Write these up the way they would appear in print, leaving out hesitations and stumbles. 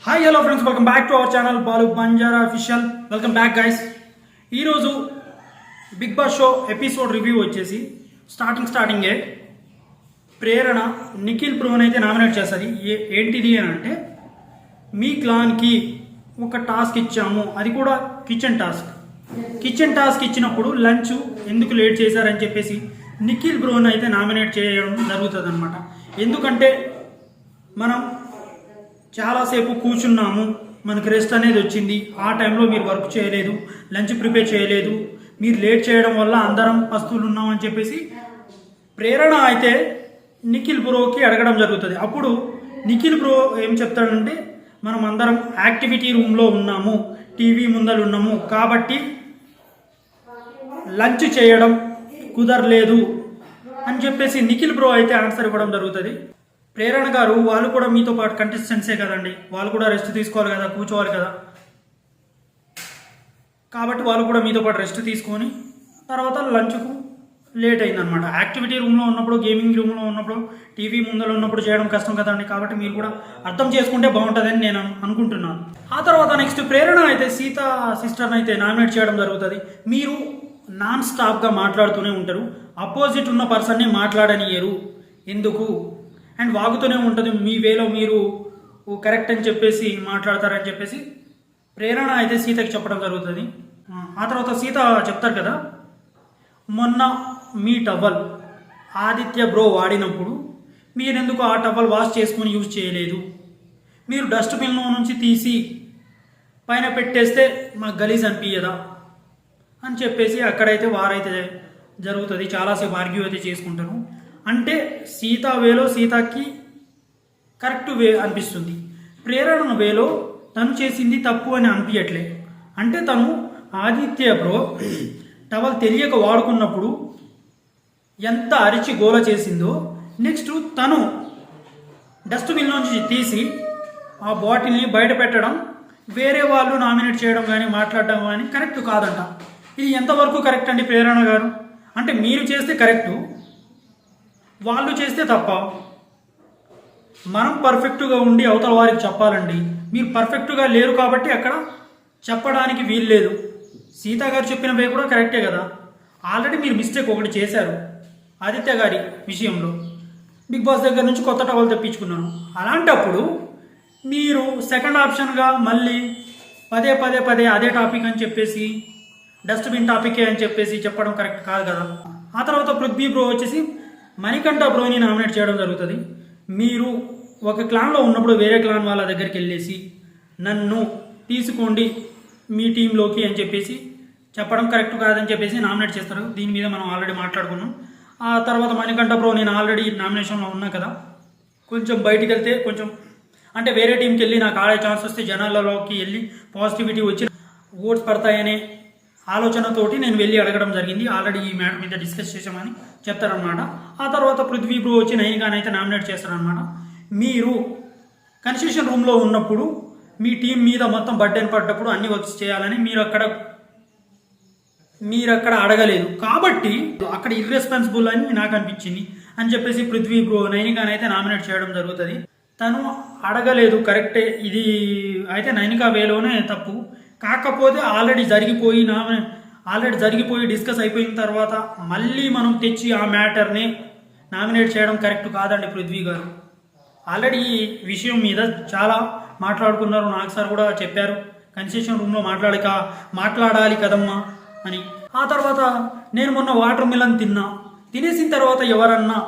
Hi hello friends, welcome back to our channel Balu Banjara official. Welcome back guys. ఈరోజు big boss show episode review వచ్చేసి స్టార్టింగే ప్రేరణ నిఖిల్ బ్రోని అయితే nominate చేస్తుంది. ఏంటిది అని అంటే, మీ క్లాన్కి ఒక టాస్క్ ఇచ్చాము, అది కూడా కిచెన్ టాస్క్ ఇచ్చినప్పుడు లంచ్ ఎందుకు లేట్ చేశారని చెప్పేసి నిఖిల్ బ్రోని అయితే నామినేట్ చేయడం జరుగుతుంది అనమాట. ఎందుకంటే మనం చాలాసేపు కూర్చున్నాము, మనకు రెస్ట్ అనేది వచ్చింది, ఆ టైంలో మీరు వర్క్ చేయలేదు, లంచ్ ప్రిపేర్ చేయలేదు, మీరు లేట్ చేయడం వల్ల అందరం పస్తులు ఉన్నామని చెప్పేసి ప్రేరణ అయితే నిఖిల్ బ్రోకి అడగడం జరుగుతుంది. అప్పుడు నిఖిల్ బ్రో ఏం చెప్తాడంటే, మనం అందరం యాక్టివిటీ రూమ్లో ఉన్నాము, టీవీ ముందలు ఉన్నాము, కాబట్టి లంచ్ చేయడం కుదరలేదు అని చెప్పేసి నిఖిల్ బ్రో అయితే ఆన్సర్ ఇవ్వడం జరుగుతుంది. ప్రేరణ గారు వాళ్ళు కూడా మీతో పాటు కంటెస్టెంట్సే కదండి, వాళ్ళు కూడా రెస్ట్ తీసుకోవాలి కదా, కూర్చోవాలి కదా, కాబట్టి వాళ్ళు కూడా మీతో పాటు రెస్ట్ తీసుకొని తర్వాత లంచ్కు లేట్ అయిందనమాట. యాక్టివిటీ రూమ్లో ఉన్నప్పుడు, గేమింగ్ రూమ్లో ఉన్నప్పుడు, టీవీ ముందర ఉన్నప్పుడు చేయడం కష్టం కదండి, కాబట్టి మీరు కూడా అర్థం చేసుకుంటే బాగుంటుందని నేను అనుకుంటున్నాను. ఆ తర్వాత నెక్స్ట్ ప్రేరణ అయితే సీత సిస్టర్ని అయితే నామినేట్ చేయడం జరుగుతుంది. మీరు నాన్ స్టాప్గా మాట్లాడుతూనే ఉంటారు, అపోజిట్ ఉన్న పర్సన్ని మాట్లాడనియరు ఎందుకు అండ్ వాగుతూనే ఉంటుంది, మీ వేలో మీరు కరెక్ట్ అని చెప్పేసి మాట్లాడతారని చెప్పేసి ప్రేరణ అయితే సీతకి చెప్పడం జరుగుతుంది. ఆ తర్వాత సీత చెప్తారు కదా, మొన్న మీ టవల్ ఆదిత్య బ్రో వాడినప్పుడు మీరెందుకు ఆ టవల్ వాష్ చేసుకొని యూజ్ చేయలేదు, మీరు డస్ట్బిన్లో నుంచి తీసి పైన పెట్టేస్తే మాకు గలీజ్ అనిపించదా అని చెప్పేసి అక్కడైతే వారైతే జరుగుతుంది. చాలాసేపు ఆర్గ్యూ అయితే చేసుకుంటారు. అంటే సీత వేలో సీతకి కరెక్ట్ వే అనిపిస్తుంది, ప్రేరణ వేలో తను చేసింది తప్పు అని అనిపించట్లే. అంటే తను ఆదిత్య బ్రో టవల్ తెలియక వాడుకున్నప్పుడు ఎంత అరిచి గోల చేసిందో, నెక్స్ట్ తను డస్ట్బిన్ నుంచి తీసి ఆ బాటిల్ని బయట పెట్టడం, వేరే వాళ్ళు నామినేట్ చేయడం కానీ మాట్లాడడం కానీ కరెక్ట్ కాదంట. ఇది ఎంతవరకు కరెక్ట్ అండి ప్రేరణ గారు? అంటే మీరు చేస్తే కరెక్టు, వాళ్ళు చేస్తే తప్ప. మనం పర్ఫెక్ట్గా ఉండి అవతల వారికి చెప్పాలండి. మీరు పర్ఫెక్ట్గా లేరు కాబట్టి అక్కడ చెప్పడానికి వీల్లేదు. సీత గారు చెప్పిన వే కూడా కరెక్టే కదా. ఆల్రెడీ మీరు మిస్టేక్ ఒకటి చేశారు ఆదిత్య గారి విషయంలో, బిగ్ బాస్ దగ్గర నుంచి కొత్త టవల్ తెప్పించుకున్నాను. అలాంటప్పుడు మీరు సెకండ్ ఆప్షన్గా మళ్ళీ పదే అదే టాపిక్ అని చెప్పేసి డస్ట్బిన్ టాపికే అని చెప్పేసి చెప్పడం కరెక్ట్ కాదు కదా. ఆ తర్వాత పృథ్వీ బ్రో వచ్చేసి మణికంఠ బ్రోని నామినేట్ చేయడం జరుగుతుంది. మీరు ఒక క్లాన్లో ఉన్నప్పుడు వేరే క్లాన్ వాళ్ళ దగ్గరికి వెళ్ళేసి నన్ను తీసుకోండి మీ టీంలోకి అని చెప్పేసి చెప్పడం కరెక్ట్ కాదని చెప్పేసి నామినేట్ చేస్తారు. దీని మీద మనం ఆల్రెడీ మాట్లాడుకున్నాం. ఆ తర్వాత మణికంఠ బ్రో, నేను ఆల్రెడీ నామినేషన్లో ఉన్నా కదా, కొంచెం బయటికి వెళ్తే కొంచెం అంటే వేరే టీంకి వెళ్ళి నాకు ఆడే ఛాన్స్ వస్తే జనాలలోకి వెళ్ళి పాజిటివిటీ వచ్చి ఓట్స్ పడతాయనే ఆలోచనతోటి నేను వెళ్ళి అడగడం జరిగింది. ఆల్రెడీ ఈ మ్యాటర్ మీద డిస్కస్ చేసామని చెప్తారనమాట. ఆ తర్వాత పృథ్వీ బ్రో వచ్చి నైనికానైతే నామినేట్ చేస్తారనమాట. మీరు కన్సెషన్ రూమ్లో ఉన్నప్పుడు మీ టీం మీద మొత్తం బర్డెన్ పడ్డప్పుడు అన్ని వర్క్స్ చేయాలని మీరు అక్కడ అడగలేదు, కాబట్టి అక్కడ ఇర్రెస్పాన్సిబుల్ అని నాకు అనిపించింది అని చెప్పేసి పృథ్వీ బ్రో నైనికానైతే నామినేట్ చేయడం జరుగుతుంది. తను అడగలేదు, కరెక్టే, ఇది అయితే నైనికా వేలోనే తప్పు. కాకపోతే ఆల్రెడీ జరిగిపోయి డిస్కస్ అయిపోయిన తర్వాత మళ్ళీ మనం తెచ్చి ఆ మ్యాటర్ని నామినేట్ చేయడం కరెక్ట్ కాదండి పృథ్వీ గారు. ఆల్రెడీ ఈ విషయం మీద చాలా మాట్లాడుకున్నారు, నాకు సార్ కూడా చెప్పారు కన్సెషన్ రూమ్లో మాట్లాడాలి కదమ్మా అని. ఆ తర్వాత నేను మొన్న వాటర్ మిలన్ తినేసిన తర్వాత ఎవరన్నా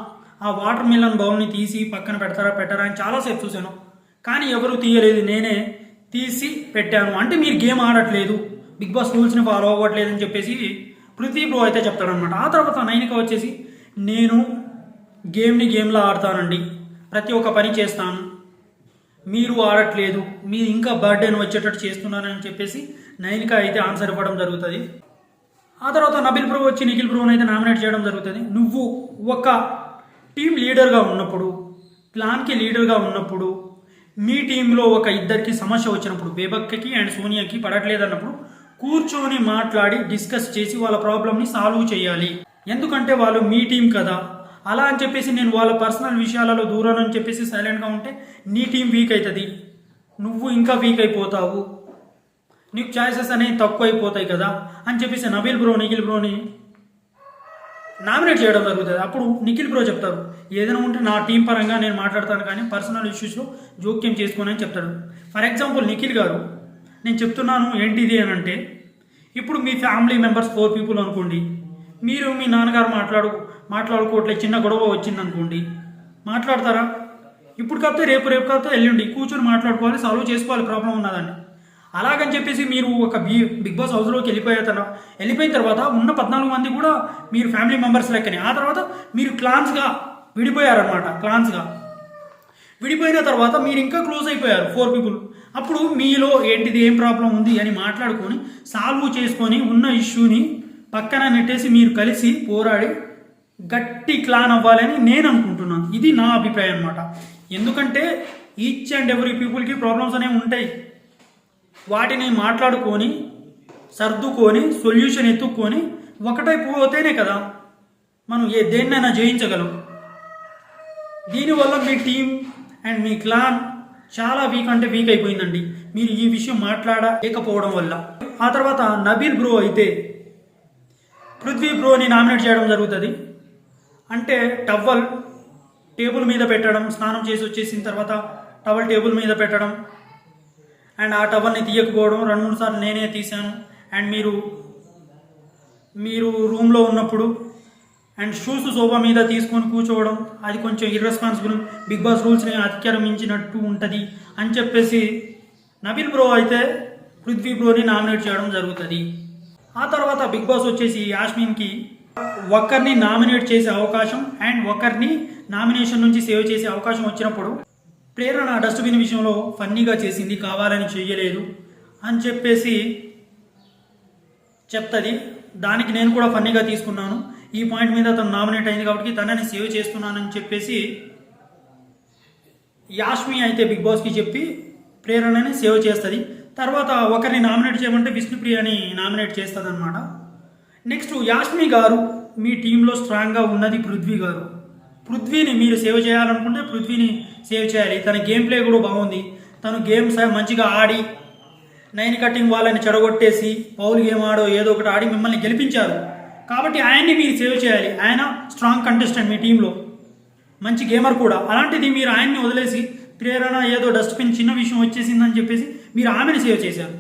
ఆ వాటర్ మిలన్ బౌల్ని తీసి పక్కన పెట్టారా అని చాలాసేపు చూశాను, కానీ ఎవరు తీయలేదు, నేనే తీసి పెట్టాను. అంటే మీరు గేమ్ ఆడట్లేదు, బిగ్ బాస్ రూల్స్ని ఫాలో అవ్వట్లేదు అని చెప్పేసి పృథ్వీ బ్రో అయితే చెప్తాడనమాట. ఆ తర్వాత నైనిక వచ్చేసి నేను గేమ్లా ఆడతానండి, ప్రతి ఒక్క పని చేస్తాను, మీరు ఆడట్లేదు, మీరు ఇంకా బర్త్డేని వచ్చేటట్టు చేస్తున్నానని చెప్పేసి నైనిక అయితే ఆన్సర్ ఇవ్వడం జరుగుతుంది. ఆ తర్వాత నబిల్ బ్రో వచ్చి నిఖిల్ బ్రోని అయితే నామినేట్ చేయడం జరుగుతుంది. నువ్వు ఒక టీం లీడర్గా ఉన్నప్పుడు, ప్లాన్కి లీడర్గా ఉన్నప్పుడు, మీ టీంలో ఒక ఇద్దరికి సమస్య వచ్చినప్పుడు, బేబక్కకి అండ్ సోనియాకి పడట్లేదు అన్నప్పుడు కూర్చొని మాట్లాడి డిస్కస్ చేసి వాళ్ళ ప్రాబ్లమ్ని సాల్వ్ చేయాలి. ఎందుకంటే వాళ్ళు మీ టీం కదా. అలా అని చెప్పేసి నేను వాళ్ళ పర్సనల్ విషయాలలో దూరం అని చెప్పేసి సైలెంట్గా ఉంటే నీ టీం వీక్ అవుతుంది. నువ్వు ఇంకా వీక్ అయిపోతావు, నీకు ఛాయిసెస్ అనేవి తక్కువ అయిపోతాయి కదా అని చెప్పేసి నిఖిల్ బ్రోని నామినేట్ చేయడం జరుగుతుంది. అప్పుడు నిఖిల్ బ్రో చెప్తారు, ఏదైనా ఉంటే నా టీం పరంగా నేను మాట్లాడతాను కానీ పర్సనల్ ఇష్యూస్లో జోక్యం చేసుకొని అని చెప్తాడు. ఫర్ ఎగ్జాంపుల్ నిఖిల్ గారు, నేను చెప్తున్నాను ఏంటిది అని అంటే, ఇప్పుడు మీ ఫ్యామిలీ మెంబర్స్ 4 పీపుల్ అనుకోండి, మీరు మీ నాన్నగారు మాట్లాడుకోవట్లే, చిన్న గొడవ వచ్చిందనుకోండి, మాట్లాడతారా? ఇప్పుడు కాకపోతే రేపు కాకపోతే ఎల్లుండి కూర్చొని మాట్లాడుకోవాలి, సాల్వ్ చేసుకోవాలి ప్రాబ్లం ఉన్నదండి. అలాగని చెప్పేసి మీరు ఒక బిగ్ బాస్ హౌస్లోకి వెళ్ళిపోయిన తర్వాత ఉన్న 14 మంది కూడా మీరు ఫ్యామిలీ మెంబర్స్ లెక్కనే. ఆ తర్వాత మీరు క్లాన్స్గా విడిపోయారనమాట. విడిపోయిన తర్వాత మీరు ఇంకా క్లోజ్ అయిపోయారు 4 పీపుల్. అప్పుడు మీలో ఏంటిది, ఏం ప్రాబ్లం ఉంది అని మాట్లాడుకొని సాల్వ్ చేసుకొని ఉన్న ఇష్యూని పక్కన నెట్టేసి మీరు కలిసి పోరాడి గట్టి క్లాన్ అవ్వాలని నేను అనుకుంటున్నాను. ఇది నా అభిప్రాయం అనమాట. ఎందుకంటే ఈచ్ అండ్ ఎవ్రీ పీపుల్కి ప్రాబ్లమ్స్ అనేవి ఉంటాయి. వాటిని మాట్లాడుకొని సర్దుకొని సొల్యూషన్ ఎత్తుక్కొని ఒకటైపోతేనే కదా మనం దేన్నైనా జయించగలం. దీనివల్ల మీ టీం అండ్ మీ క్లాన్ చాలా వీక్ అయిపోయిందండి, మీరు ఈ విషయం మాట్లాడలేకపోవడం వల్ల. ఆ తర్వాత నబీల్ బ్రో అయితే పృథ్వీ బ్రోని నామినేట్ చేయడం జరుగుతుంది. అంటే టవల్ టేబుల్ మీద పెట్టడం, స్నానం చేసి వచ్చేసిన తర్వాత టవల్ టేబుల్ మీద పెట్టడం అండ్ ఆ టవల్ని తీయకపోవడం. 2-3 సార్లు నేనే తీశాను. అండ్ మీరు రూమ్లో ఉన్నప్పుడు అండ్ షూస్ సోఫా మీద తీసుకొని కూర్చోవడం, అది కొంచెం ఇర్రెస్పాన్సిబుల్, బిగ్ బాస్ రూల్స్ని అతిక్రమించినట్టు ఉంటుంది అని చెప్పేసి నబీల్ బ్రో అయితే పృథ్వీ బ్రోని నామినేట్ చేయడం జరుగుతుంది. ఆ తర్వాత బిగ్ బాస్ వచ్చేసి యాస్మిన్కి ఒకరిని నామినేట్ చేసే అవకాశం అండ్ ఒకరిని నామినేషన్ నుంచి సేవ్ చేసే అవకాశం వచ్చినప్పుడు ప్రేరణ డస్ట్బిన్ విషయంలో ఫన్నీగా చేసింది, కావాలని చేయలేదు అని చెప్పేసి చెప్తుంది. దానికి నేను కూడా ఫన్నీగా తీసుకున్నాను. ఈ పాయింట్ మీద తను నామినేట్ అయింది కాబట్టి తనని సేవ్ చేస్తున్నానని చెప్పేసి యాష్మి అయితే బిగ్ బాస్కి చెప్పి ప్రేరణని సేవ్ చేస్తుంది. తర్వాత ఒకరిని నామినేట్ చేయమంటే విష్ణుప్రియని నామినేట్ చేస్తుంది అనమాట. నెక్స్ట్ యాష్మి గారు, మీ టీంలో స్ట్రాంగ్గా ఉన్నది పృథ్వీ గారు. పృథ్వీని మీరు సేవ్ చేయాలనుకుంటే పృథ్వీని సేవ్ చేయాలి. తన గేమ్ ప్లే కూడా బాగుంది. తను గేమ్స్ మంచిగా ఆడి 9 కట్టింగ్ వాళ్ళని చెడగొట్టేసి పౌల్ గేమ్ ఆడో ఏదో ఒకటి ఆడి మిమ్మల్ని గెలిపించారు. కాబట్టి ఆయన్ని మీరు సేవ్ చేయాలి. ఆయన స్ట్రాంగ్ కంటెస్టెంట్, మీ టీంలో మంచి గేమర్ కూడా. అలాంటిది మీరు ఆయన్ని వదిలేసి ప్రేరణ ఏదో డస్ట్బిన్ చిన్న విషయం వచ్చేసిందని చెప్పేసి మీరు ఆమెను సేవ్ చేశారు.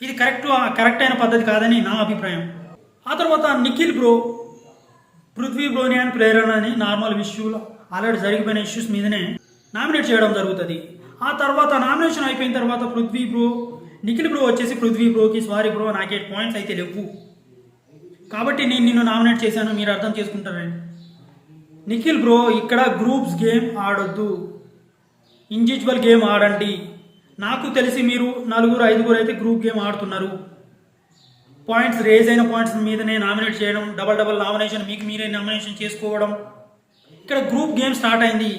ఇది కరెక్ట్ అయిన పద్ధతి కాదని నా అభిప్రాయం. ఆ తర్వాత నిఖిల్ బ్రో పృథ్వీ బ్రోని అండ్ ప్రేరణని నార్మల్ ఇష్యూలో ఆల్రెడీ జరిగిపోయిన ఇష్యూస్ మీదనే నామినేట్ చేయడం జరుగుతుంది. ఆ తర్వాత నామినేషన్ అయిపోయిన తర్వాత నిఖిల్ బ్రో వచ్చేసి పృథ్వీ బ్రోకి, సారీ బ్రో నాకు 8 పాయింట్స్ అయితే లేవు కాబట్టి నేను నిన్ను నామినేట్ చేశాను, మీరు అర్థం చేసుకుంటారని. నిఖిల్ బ్రో, ఇక్కడ గ్రూప్స్ గేమ్ ఆడొద్దు, ఇండివిజువల్ గేమ్ ఆడండి. నాకు తెలిసి మీరు 4-5 అయితే గ్రూప్ గేమ్ ఆడుతున్నారు. పాయింట్స్ రేజ్ అయిన పాయింట్స్ మీదనే నామినేట్ చేయడం, డబల్ నామినేషన్, మీకు మీరే నామినేషన్ చేసుకోవడం. ఇక్కడ గ్రూప్ గేమ్ స్టార్ట్ అయింది.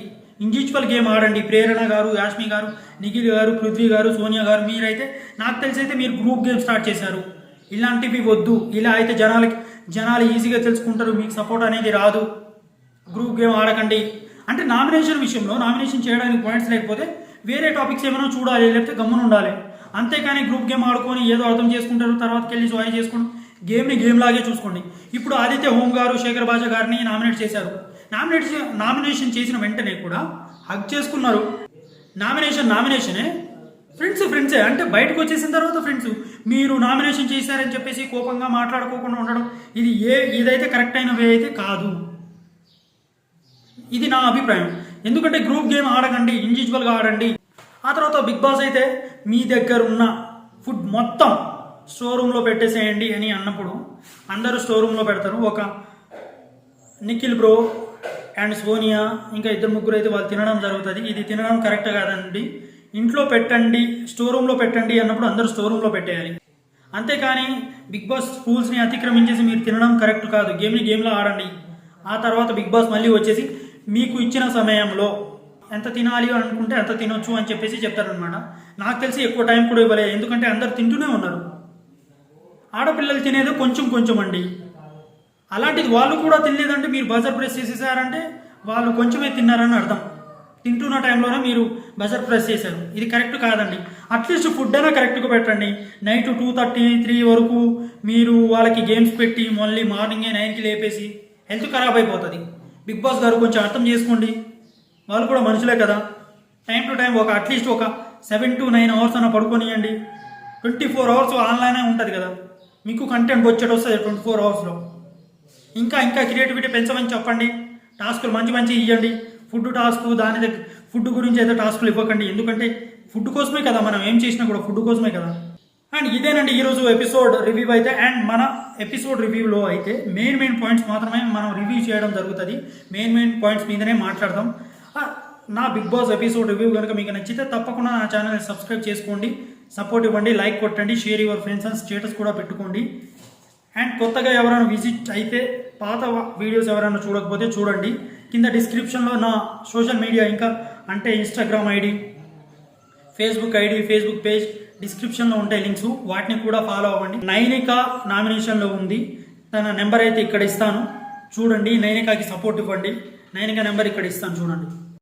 ఇండివిజువల్ గేమ్ ఆడండి. ప్రేరణ గారు, యాష్మి గారు, నిఖిల్ గారు, పృథ్వీ గారు, సోనియా గారు, మీరైతే నాకు తెలిసి అయితే మీరు గ్రూప్ గేమ్ స్టార్ట్ చేశారు. ఇలాంటివి వద్దు. ఇలా అయితే జనాలు ఈజీగా తెలుసుకుంటారు, మీకు సపోర్ట్ అనేది రాదు. గ్రూప్ గేమ్ ఆడకండి. అంటే నామినేషన్ విషయంలో నామినేషన్ చేయడానికి పాయింట్స్ లేకపోతే వేరే టాపిక్స్ ఏమైనా చూడాలి, లేకపోతే గమ్మున ఉండాలి. అంతేకాని గ్రూప్ గేమ్ ఆడుకొని ఏదో అర్థం చేసుకుంటారు, తర్వాతకి వెళ్ళి సాయి చేసుకోండి. గేమ్ని గేమ్ లాగే చూసుకోండి. ఇప్పుడు ఆదిత్య హోమ్ గారు, శేఖర్ బాజా గారిని నామినేట్ చేశారు. నామినేషన్ చేసిన వెంటనే కూడా హగ్ చేసుకున్నారు. నామినేషనే, ఫ్రెండ్సే. అంటే బయటకు వచ్చేసిన తర్వాత ఫ్రెండ్స్. మీరు నామినేషన్ చేశారని చెప్పేసి కోపంగా మాట్లాడుకోకుండా ఉండడం ఇదైతే కరెక్ట్ అయిన వే అయితే కాదు. ఇది నా అభిప్రాయం. ఎందుకంటే గ్రూప్ గేమ్ ఆడకండి, ఇండివిజువల్గా ఆడండి. ఆ తర్వాత బిగ్ బాస్ అయితే మీ దగ్గర ఉన్న ఫుడ్ మొత్తం స్టోర్ రూమ్లో పెట్టేసేయండి అని అన్నప్పుడు అందరూ స్టోర్ రూమ్లో పెడతారు. ఒక నిఖిల్ బ్రో అండ్ సోనియా ఇంకా 2-3 అయితే వాళ్ళు తినడం జరుగుతుంది. ఇది తినడం కరెక్ట్ కాదండి. ఇంట్లో పెట్టండి, స్టోర్ రూమ్లో పెట్టండి అన్నప్పుడు అందరూ స్టోర్ రూమ్లో పెట్టేయాలి. అంతేకాని బిగ్ బాస్ రూల్స్ని అతిక్రమించేసి మీరు తినడం కరెక్ట్ కాదు. గేమ్లో ఆడండి. ఆ తర్వాత బిగ్ బాస్ మళ్ళీ వచ్చేసి మీకు ఇచ్చిన సమయంలో ఎంత తినాలి అనుకుంటే అంత తినొచ్చు అని చెప్పేసి చెప్తారనమాట. నాకు తెలిసి ఎక్కువ టైం కూడా ఇవ్వలేదు, ఎందుకంటే అందరు తింటూనే ఉన్నారు. ఆడపిల్లలు తినేది కొంచెం అండి. అలాంటిది వాళ్ళు కూడా తినలేదంటే మీరు బజర్ ప్రెస్ చేసేసారంటే వాళ్ళు కొంచెమే తిన్నారని అర్థం. తింటున్న టైంలోనే మీరు బజర్ ప్రెస్ చేశారు, ఇది కరెక్ట్ కాదండి. అట్లీస్ట్ ఫుడ్ అయినా కరెక్ట్గా పెట్టండి. నైట్ 2:30, 3 వరకు మీరు వాళ్ళకి గేమ్స్ పెట్టి మళ్ళీ మార్నింగే 9కి లేపేసి హెల్త్ ఖరాబ్ అయిపోతుంది. బిగ్ బాస్ గారు కొంచెం అర్థం చేసుకోండి, వాళ్ళు కూడా మనుషులే కదా. టైం టు టైం అట్లీస్ట్ ఒక 7 to 9 అవర్స్ అన్న పడుకోనియండి. 24 అవర్స్ ఆన్లైనే ఉంటుంది కదా, మీకు కంటెంట్ వచ్చేటి వస్తుంది 24 అవర్స్లో. ఇంకా క్రియేటివిటీ పెంచమని చెప్పండి, టాస్కులు మంచి ఇవ్వండి. ఫుడ్ టాస్క్ దాని దగ్గర ఫుడ్ గురించి అయితే టాస్కులు ఇవ్వకండి, ఎందుకంటే ఫుడ్ కోసమే కదా మనం ఏం చేసినా కూడా ఫుడ్ కోసమే కదా. అండ్ ఇదేనండి ఈరోజు ఎపిసోడ్ రివ్యూ అయితే. అండ్ మన ఎపిసోడ్ రివ్యూలో అయితే మెయిన్ పాయింట్స్ మాత్రమే మనం రివ్యూ చేయడం జరుగుతుంది. మెయిన్ పాయింట్స్ మీదనే మాట్లాడదాం. నా బిగ్ బాస్ ఎపిసోడ్ రివ్యూ కనుక మీకు నచ్చితే తప్పకుండా నా ఛానల్ని సబ్స్క్రైబ్ చేసుకోండి, సపోర్ట్ ఇవ్వండి, లైక్ కొట్టండి, share your friends and status కూడా పెట్టుకోండి. అండ్ కొత్తగా ఎవరైనా విజిట్ అయితే పాత వీడియోస్ ఎవరైనా చూడకపోతే చూడండి. కింద డిస్క్రిప్షన్లో నా సోషల్ మీడియా ఇంకా అంటే Instagram ID, Facebook ID, Facebook page డిస్క్రిప్షన్లో ఉంటాయి లింక్స్, వాటిని కూడా ఫాలో అవ్వండి. నైనిక నామినేషన్లో ఉంది, తన నెంబర్ అయితే ఇక్కడ ఇస్తాను చూడండి. నైనికాకి సపోర్ట్ ఇవ్వండి, నైనిక నెంబర్ ఇక్కడ ఇస్తాను చూడండి.